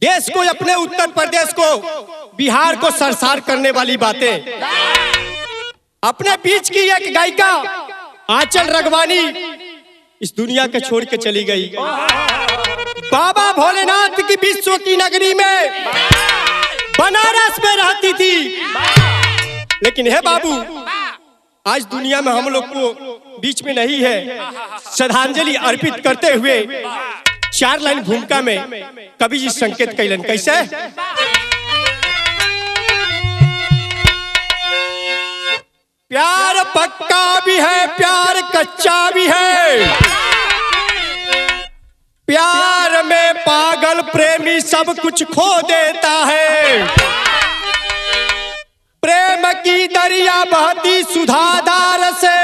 देश को, अपने उत्तर प्रदेश को, बिहार को सरसार करने वाली बातें। अपने बीच की एक गायिका आंचल रगवानी इस दुनिया के छोड़ के चली गई। बाबा भोलेनाथ की विश्व की नगरी में बनारस में रहती थी, लेकिन है बाबू आज दुनिया में हम लोग को बीच में नहीं है। श्रद्धांजलि अर्पित करते हुए 4 लाइन भूमिका में कवि जी संकेत कैलन कैसे। प्यार पक्का भी है, प्यार कच्चा भी है, प्यार में पागल प्रेमी सब कुछ खो देता है। प्रेम की दरिया बहती सुधाधार से,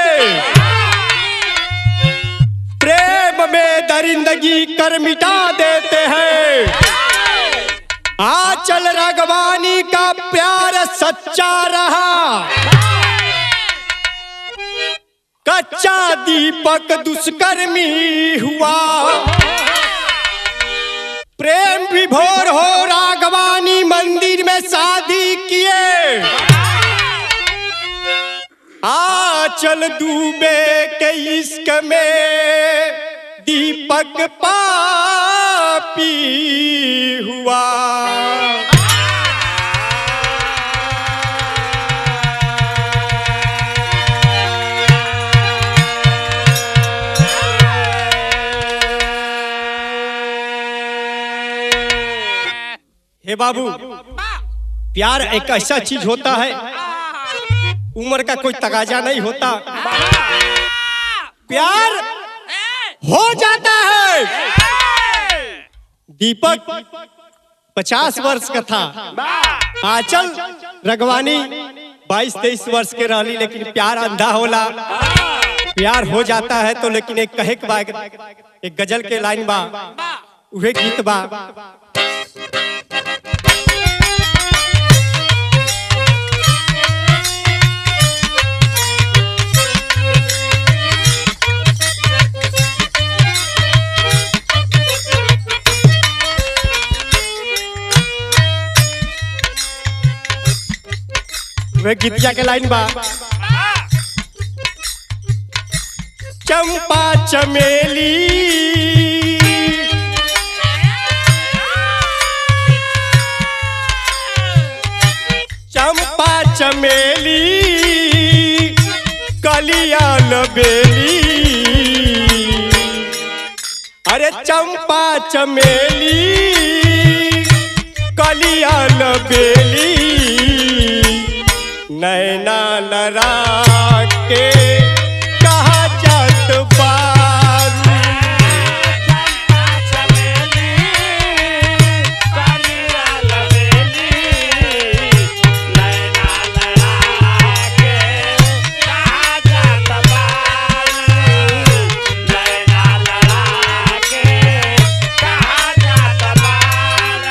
प्रेम में दरिंदगी कर मिटा देते हैं। आंचल रगवानी का प्यार सच्चा रहा, कच्चा दीपक दुष्कर्मी हुआ। प्रेम विभोर हो राघवानी मंदिर में शादी किए। आंचल डूबे के इश्क में दीपक पापी हुआ। हे बाबू, प्यार एक ऐसा चीज होता है, उम्र का कोई तगाजा नहीं होता। प्यार हो जाता है। दीपक 50 वर्ष का था, आंचल रगवानी 22-23 वर्ष के रहली, लेकिन प्यार अंधा होला। प्यार हो जाता है तो लेकिन एक कहे के बाद एक गजल के लाइन बा, उहे गीत बा। वे गीतिया के लाइन बा। चंपा चमेली चंपा चमेली कलिया लबेली। अरे चंपा चमेली कलिया लबेली, नैना लड़ा के कहा जात बारू। चंपा चमेली कलिया लबेली, नैना लड़ा के कहा जात बारू। नैना लड़ा के कहा जात बारू।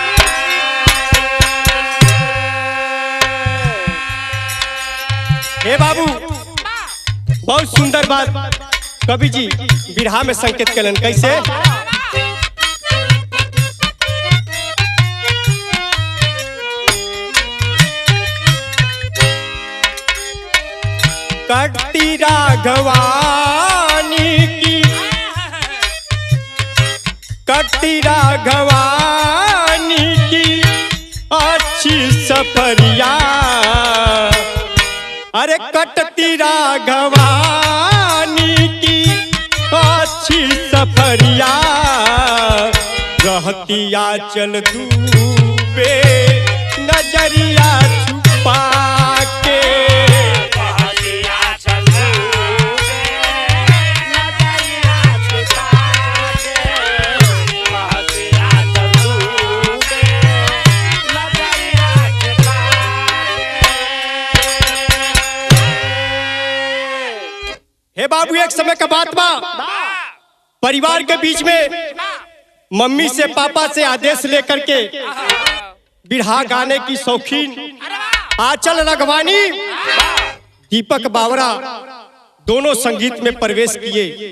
हे बाबू, बहुत सुंदर बात कवि जी बिरहा में संकेत कलन कैसे। कटती राघवानी की, कटती राघवानी की अच्छी सफरिया। अरे कटती राघवानी की अच्छी सफरिया, रहती आंचल डूबे नजरिया छुपा के। हे बाबू, एक समय का बात बा, परिवार के बीच में मम्मी से पापा से आदेश लेकर के बिरहा गाने की शौकीन आंचल रगवानी, दीपक बावरा दोनों संगीत में प्रवेश किए।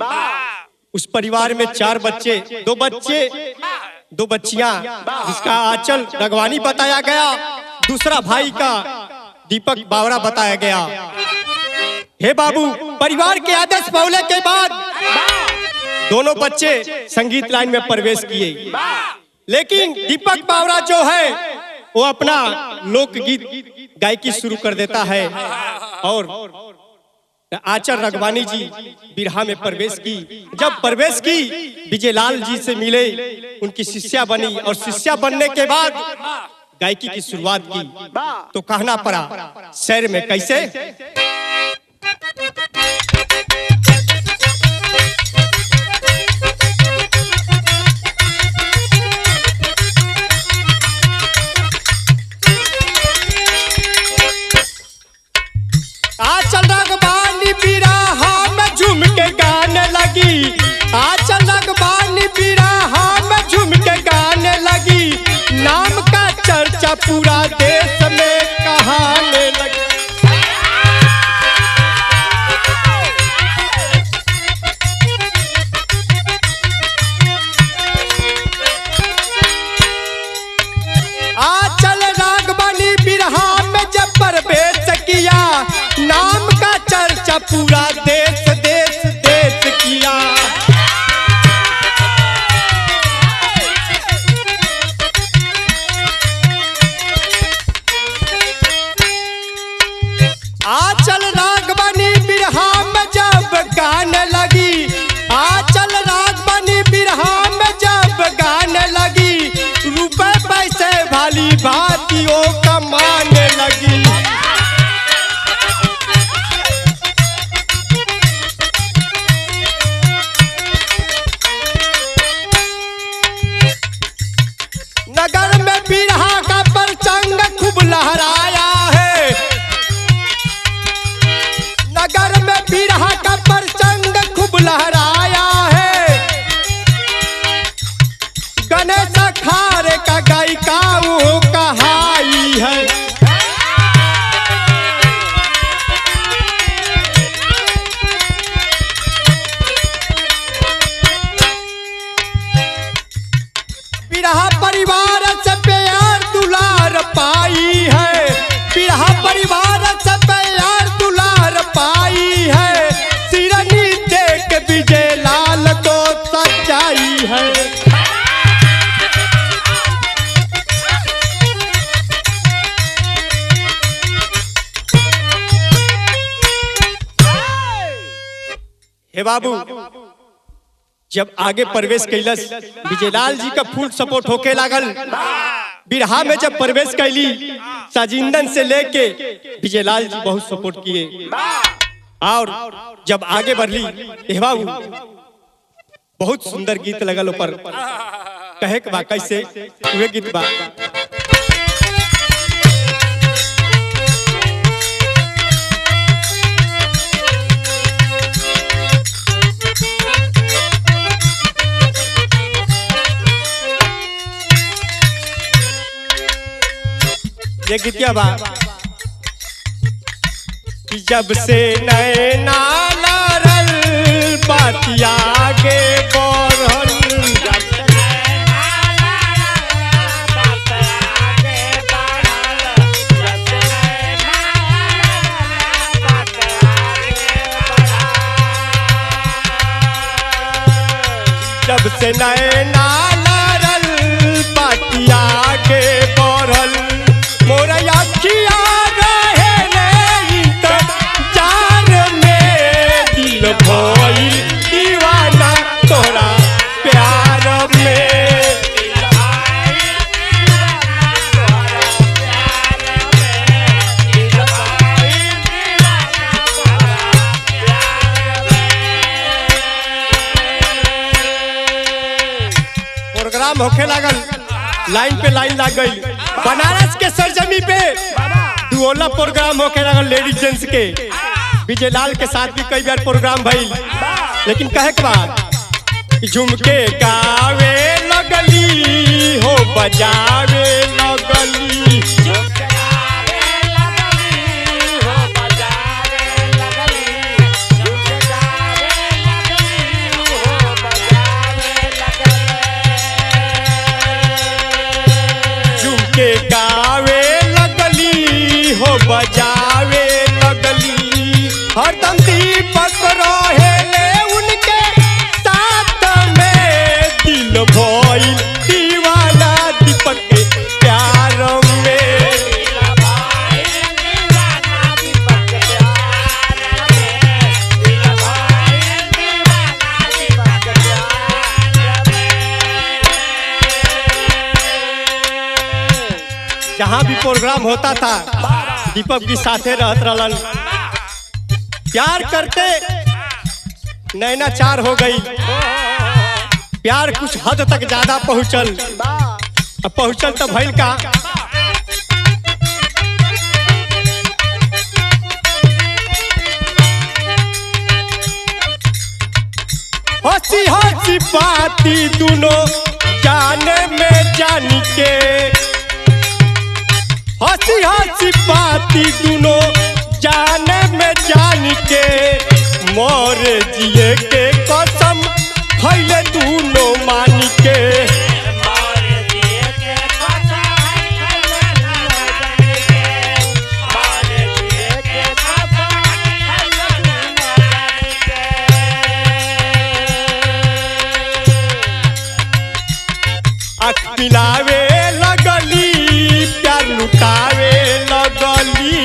उस परिवार में 4 बच्चे, 2 बच्चे दो बच्चियां जिसका आंचल रगवानी बताया गया, दूसरा भाई का दीपक बावरा बताया गया। हे बाबू, परिवार के आदर्श पौले के बाद दोनों बच्चे संगीत लाइन में प्रवेश किए, लेकिन दीपक बावरा जो है वो अपना लोकगीत गायकी शुरू कर देता है और आंचल रगवानी जी बिरहा में प्रवेश की। जब प्रवेश की, विजयलाल जी से मिले, उनकी शिष्या बनी और शिष्या बनने के बाद गायकी की शुरुआत की। तो कहना पड़ा शेर में कैसे, आंचल रगवानी बिरहा में झूम के गाने लगी, आंचल रगवानी बिरहा में झूम के गाने लगी, नाम का चर्चा पूरा देश में कहाने लगी। आंचल रगवानी बिरहा में जब प्रवेश किया, नाम का चर्चा पूरा देश देश देश किया। आंचल रगवानी बिरहा में जब गाने लगी, आंचल रगवानी बिरहा में जब गाने लगी, रुपए पैसे भाली भांतियों कमाने लगी। नगर में बिरहा का परचंग खूब लहराया है, नगर में बिरहा का परचंग खूब लहराया है, गणेश अखाड़े का गायिका वो कहाई है। बिरहा परिवार से प्यार दुलार पाई है, बिरहा परिवार से प्यार दुलार पाई है, सिरनी देख विजयलाल को सच्चाई है। हे बाबू, जब आगे प्रवेश कैलस, विजयलाल जी का फुल सपोर्ट होके लागल। बिरहा में जब प्रवेश कैली, साजिंदन से लेके विजयलाल जी बहुत सपोर्ट किए और जब आगे बढ़ली, हे बाबू बहुत सुंदर गीत लगल ऊपर, कहे के बा कैसे, वे गीत बा, ये गीतिया बा कि जब से नैना लड़ल बातिया आगे बढ़ल, जब से नैना लड़ल बात आगे बढ़ल, जब से नैना लड़ल बात आगे बढ़ल, जब से नैना लड़ल बातिया आगे बढ़ल, मोरा अखिया रहे ने इंतजार में, दिल भइल दीवाना तोरा प्यार में, दिल भाई दीवाना तोरा प्यार में, दिल भाई दीवाना तोरा प्यार में। प्रोग्राम होखे लागल, लाइन पे लाइन लग गई। बनारस के सरजमी पे दुओला प्रोग्राम होके लागल लेडीज जेंट्स के, विजयलाल के साथ भी कई बार प्रोग्राम भइल, लेकिन कहे के बाद झुमके गावे लगली हो बजावे लगली, जहाँ भी प्रोग्राम होता था दीपक भी साथे रहत रहलन। प्यार करते नैनाचार हो गई। प्यार कुछ हद तक ज्यादा पहुंचल। अब पहुंचल तो भइल का, हंसी हंसी बाती दोनों जाने में जानी के, हंसी हंसी बाती दोनों जाने में जानी के, मोर जिए के कसम खैले दोनों मानी के। आँख मिलावे लगली, प्यार लुटावे लगली।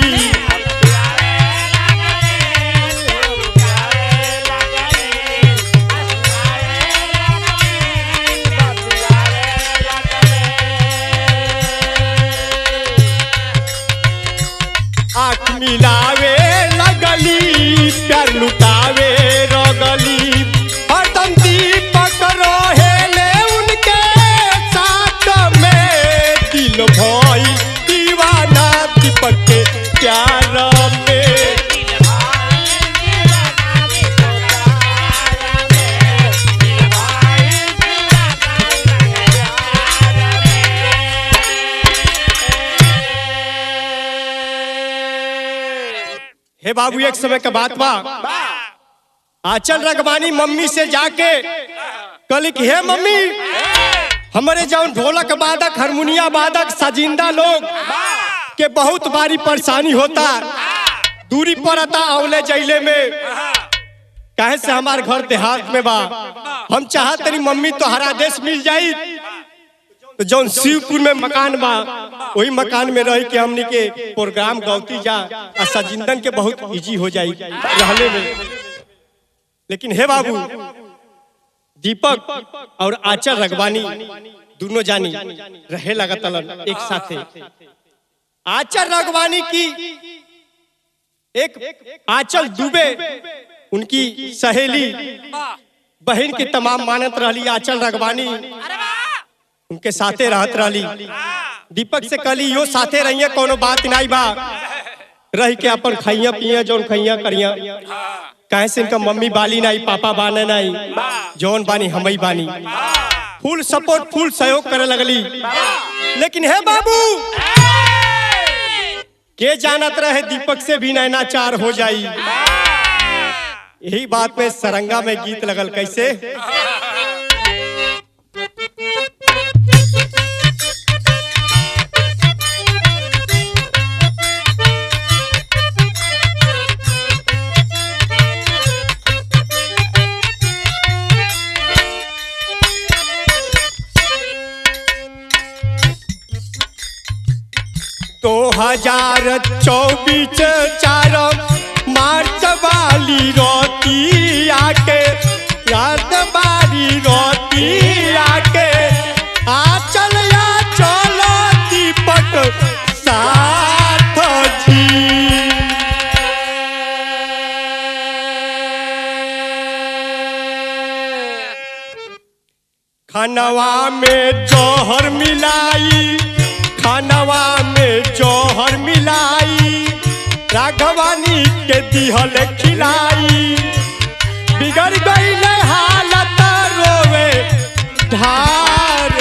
आँख मिलावे लगली, प्यार लुटावे लगली। हरदम दीपक रहेले उनके साथ में, दिल भई दीवाना दीपक के प्यार में। हे बाबू, एक समय का बात बा, आंचल रगवानी मम्मी से जाके कल कि हे मम्मी, हमारे जौन ढोलक वादक हारमोनिया वादक साजिंदा लोग के बहुत बारी परेशानी होता, दूरी पड़ता औले जैले में। काहे से हमार घर देहात में बा, हम चाहत तनी मम्मी तोहरा आदेश मिल जाई तो जौन शिवपुर में मकान बा वही मकान में रह के हमनी के प्रोग्राम गौती जा और सजिंदन के बहुत इजी हो जाई रहने में। लेकिन हे बाबू, दीपक और आंचल रगवानी दोनों जानी रहे लगातार एक साथे। आंचल रगवानी की एक आंचल दुबे उनकी सहेली बहन की तमाम मानत रही। आंचल रगवानी उनके साथे रहत रही। दीपक से कली यो साथे रहिए, कोनो बात नहीं बा, रह के अपन खाइया पिया जौन खाइया करिया। काहे से इनका मम्मी बाली नहीं, पापा बाने नहीं, जौन बानी हमई बानी। फुल सपोर्ट फुल सहयोग करे लगली। लेकिन हे बाबू, के जानत रहे दीपक से भी नैनाचार हो जाई। यही बात में सरंगा में गीत लगल कैसे, तो 2024 4 मार्च वाली रोती आके, रात बारी रोती आके, आंचल या चलो दीपक साथ जी। खानवा में जौहर मिलाई, खानवा में जौहर मिलाई, राघवानी के दिहल खिलाई। बिगड़ गई हालत रोवे ढार।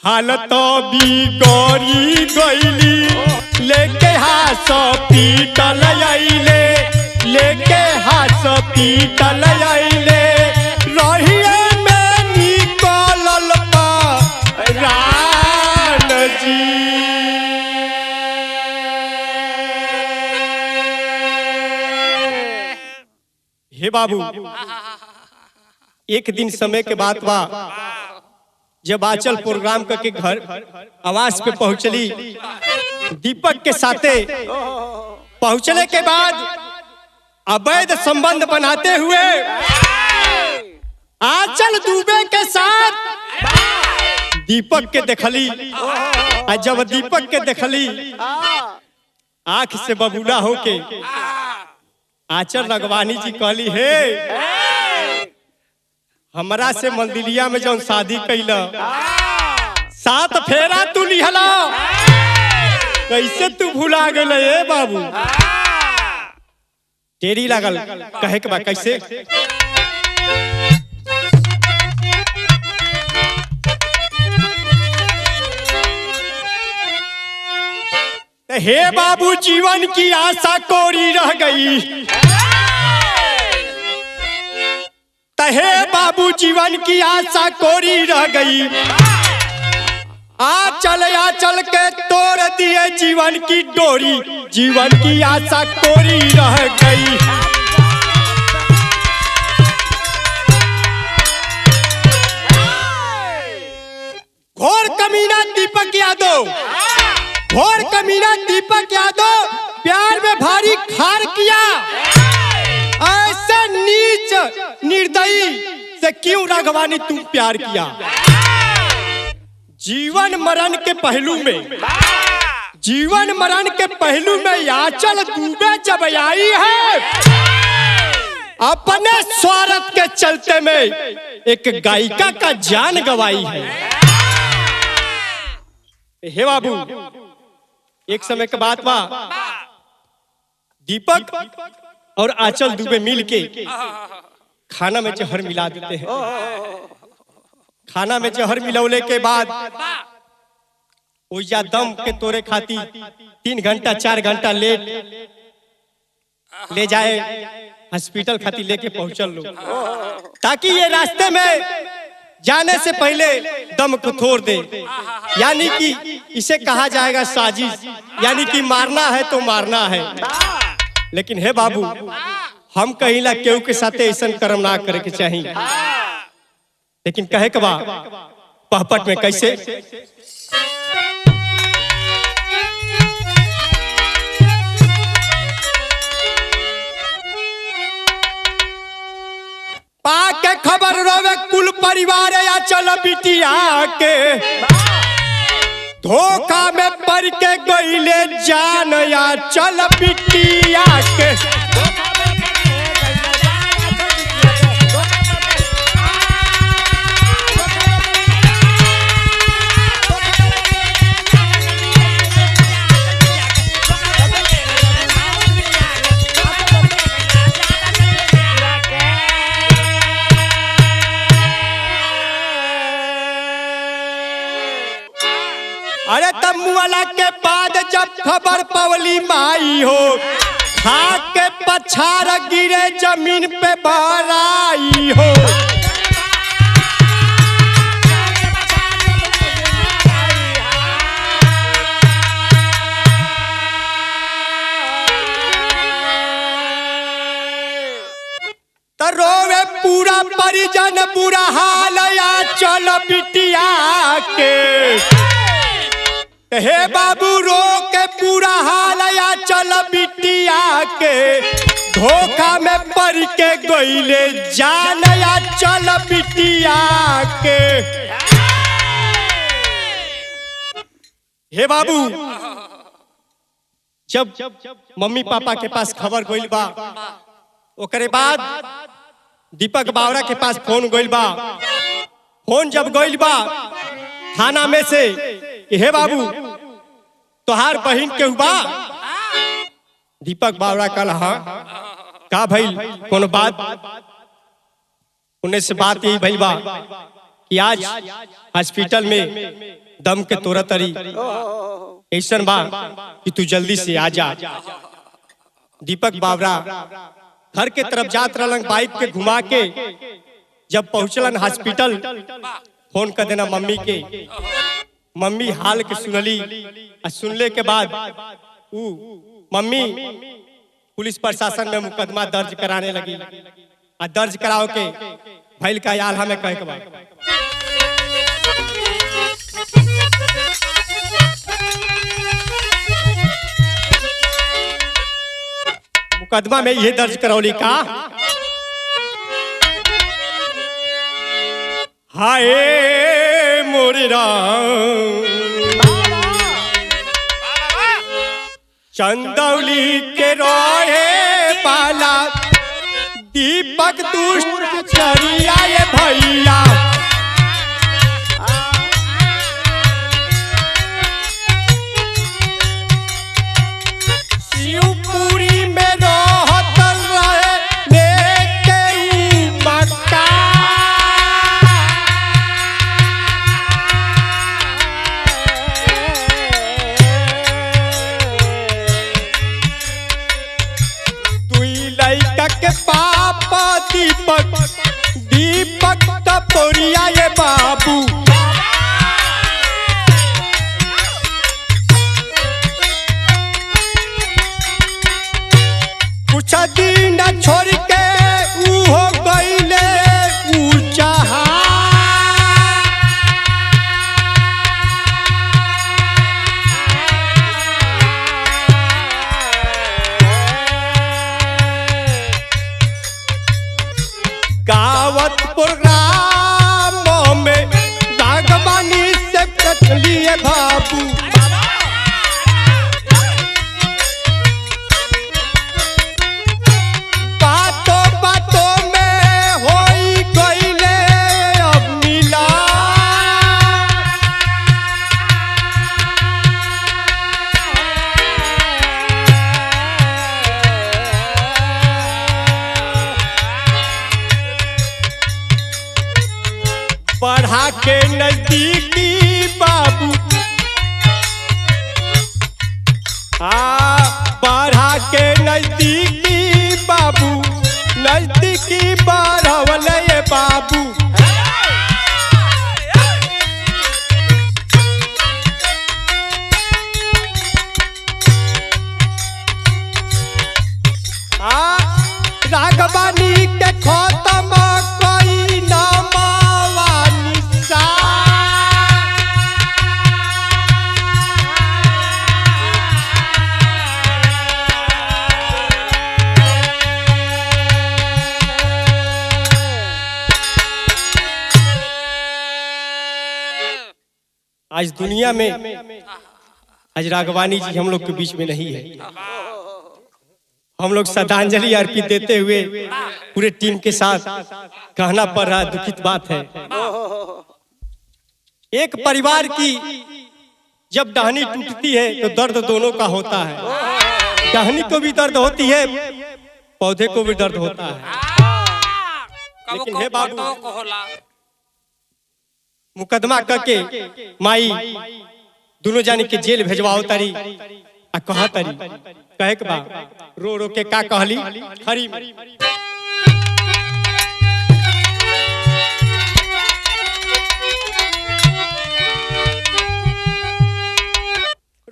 हालत बिगड़ी गईली, लेके हाथ पीटल आइले, लेके हाथ पीटल आइले। रहिए में निकलल प्राण जी। हे बाबू, एक दिन समय के बात बा, जब आंचल प्रोग्राम करके घर आवास पे पहुंचली दीपक के साथे। पहुंचने के बाद अवैध संबंध बनाते हुए आंचल दुबे के साथ दीपक के देखली। आ जब दीपक के देखली आंख से बबूला होके आंचल रगवानी जी कहली, हे हमरा से मंदिलिया में जौन शादी कैला 7 फेरा तू लिहला, कैसे तू भुला गए ए बाबू? टेरी लागल कहे के बा कैसे? हे बाबू जीवन की आशा कोरी रह गई, हे बाबू जीवन की आशा कोरी रह गई। आंचल के तोड़ दिए जीवन की डोरी, जीवन की आशा कोरी रह गई। घोर कमीना दीपक यादव, घोर कमीना दीपक यादव प्यार में भारी खार किया। ऐसे नीच निर्दयी से क्यों राघवानी तुम प्यार किया? जीवन मरण के पहलू में, जीवन मरण के पहलू में आंचल दुबे जब आई है, अपने स्वार्थ के चलते में एक गायिका का जान गंवाई है। हे बाबू एक समय के बात बा, दीपक और आंचल दुबे मिल के खाना में जहर मिला देते हैं। खाना में जहर मिलौले के बाद ओइजा दम के तोरे खाती 3 घंटा 4 घंटा लेट ले जाए हॉस्पिटल खाती लेके पहुंचल लो, ताकि ये रास्ते में जाने से पहले दम को तोड़ दे। यानी कि इसे कहा जाएगा साजिश, यानी कि मारना है तो मारना है। लेकिन हे बाबू हम कहिला केहू के साथे ऐसा कर्म ना करे के चाहिए। लेकिन कहे के बा पहपट में कैसे? पाके खबर रोवे कुल परिवार आंचल बिटिया के, धोखा में पड़ के गईले जान आंचल बिटिया के। अरे तब मुआला के बाद जब खबर पवली माई हो, खा के पछाड़ गिरे जमीन पे बहराई हो। तो रोवे पूरा परिजन बुरा हाल आंचल बिटिया के। हे बाबू रो के पूरा हाल आंचल बिटिया के, धोखा में पड़ के गईले जान आंचल बिटिया के। हे बाबू जब मम्मी पापा के पास खबर गइल बा, ओकरे बाद दीपक बावरा के पास फोन गइल बा। फोन जब गइल बा थाना में से कि हे बाबू तोहार बहन के हुआ? दीपक बावरा कल हाँ का भइल कोनो बात? उन्हें से बात यही भइल बा कि आज हॉस्पिटल में दम के तोरा तरी ऐसन बा कि तू जल्दी से आ जा। दीपक बावरा घर के तरफ जात रहलन बाइक के घुमा के। जब पहुंचलन हॉस्पिटल फोन कर देना मम्मी के। मम्मी हाल के सुनली, सुनले के बाद मम्मी पुलिस प्रशासन में मुकदमा दर्ज कराने लगी। दर्ज कराओ के भइल का यार हमें कहे के बाद मुकदमा में ये दर्ज करौली का हाय मोरे राम चंदौली के रोहे पाला दीपक दुष्ट चरिया ये भैया शिवपुरी में रहत रहे लेके ऊ मक्का दुई लइका के पाप दीपक दीपक टपोरिया ये बाबू कुछ दिन छोड़ के ऊ हो गईले ऊंचा गावत प्रोग्राम में रागवानी से कटलिए बाबू बातों बातों में होई गईले अब मिला पढ़ा के नजदीकी बाबू बढ़ा के नजदीकी बाबू नजदीकी बढ़वल ये बाबू रागवानी के खत्म कोई नामावा निशा आज दुनिया में आज राघवानी जी हम लोग के बीच में नहीं है। हम लोग श्रद्धांजलि अर्पित देते हुए पूरे टीम के साथ कहना पड़ रहा दुखित बात है। एक परिवार की जब टहनी टूटती है तो दर्द दोनों का होता है। टहनी को भी दर्द होती है, पौधे को भी दर्द होता है। लेकिन हे बाबू मुकदमा करके माई दोनों जाने के जेल भेजवाओ तारी आ कहा तारी कहे के बा रो रो के का कहली हरी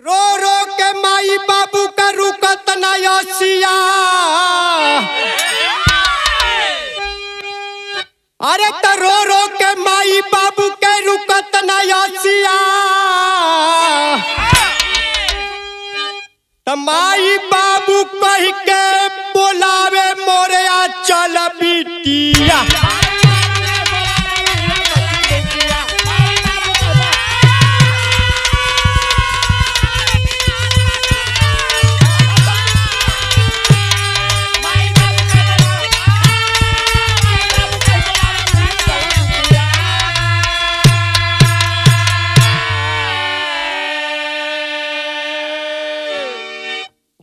रो रो के माई बाबू का रुकत ना यसिया अरे तो रो रो के माई बाबू के रुकत ना यसिया तो माई बाबू कह के बोलावे मोरे चल बिटिया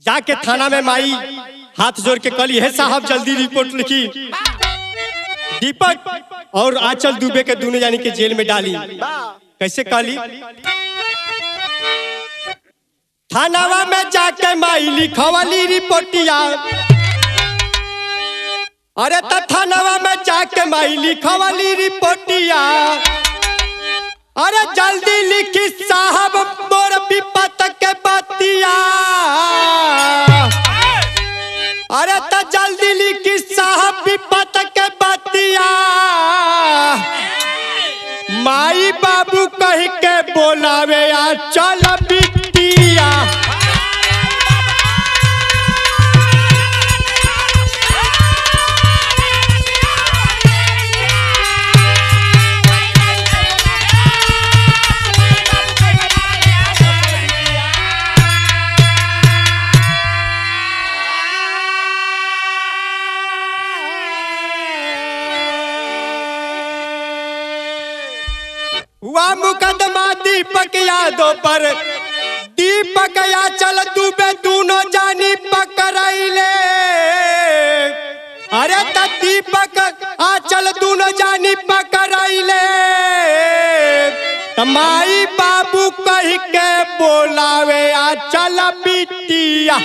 जाके थाना में माई हाथ जोड़ के कली है साहब जल्दी रिपोर्ट लिखी। दीपक और आंचल दुबे के दोनों जानी के जेल में डाली। कैसे कली थानावा में जाके माई लिखवाली रिपोर्टिया अरे तो थानावा में जाके माई लिखवाली रिपोर्टिया अरे जल्दी लिखी साहब मोर विपत के बतिया अरे तो जल्दी लिखी साहब विपत के बतिया माई बाबू कह के बोलावे चल बिटिया दीपक यादों पर दीपक या चल डूबे दोनों जानी पकड़ाइले। अरे त दीपक आचल दोनों जानी पकड़ाइले। माई बाबू कह के बोलावे आचल बिटिया।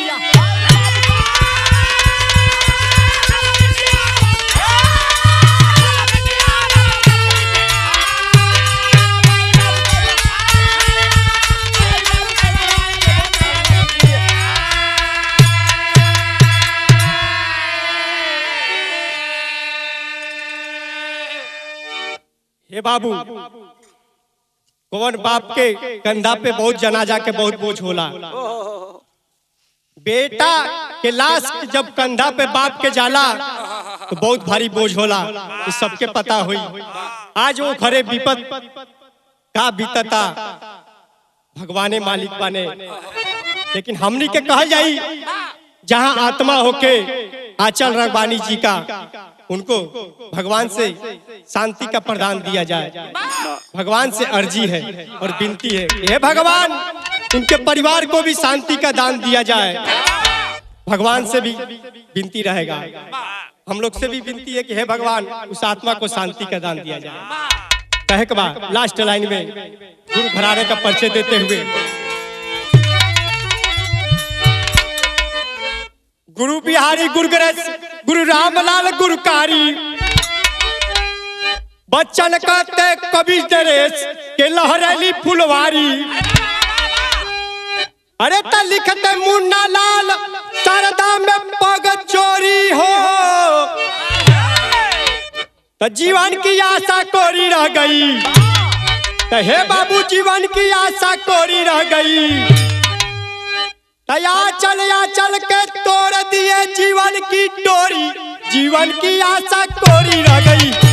हे बाबू, कौन बाप के कंधा पे बहुत जनाजा के बहुत बोझ होला। बेटा के लाश जब कंधा पे बाप के जाला तो बहुत भारी बोझ होला, ये सबके पता हुई। आज वो घरे विपत का बीतता भगवाने मालिक बने, लेकिन हमनी के कहल जाई जहां आत्मा होके आंचल रगवानी जी का उनको भगवान से शांति का प्रदान दिया जाए। भगवान से अर्जी है और विनती है, हे भगवान उनके परिवार को भी शांति का दान दिया जाए। भगवान से भी विनती रहेगा, हम लोग से भी विनती है कि हे भगवान उस आत्मा को शांति का दान दिया जाए। कहे के बाद लास्ट लाइन में गुरु घराने का परिचय देते हुए, गुरु बिहारी गुरु गणेश गुरु रामलाल गुरुकारी बच्चन कहते कवि नरेश के लहरेली फुलवारी। अरे त लिखते मुन्ना लाल शारदा में पग चोरी हो। तो जीवन की आशा कोरी रह गई, तो हे बाबू जीवन की आशा कोरी रह गई। या चल के तोड़ दिए जीवन की डोरी, जीवन की आशा कोरी रह गई।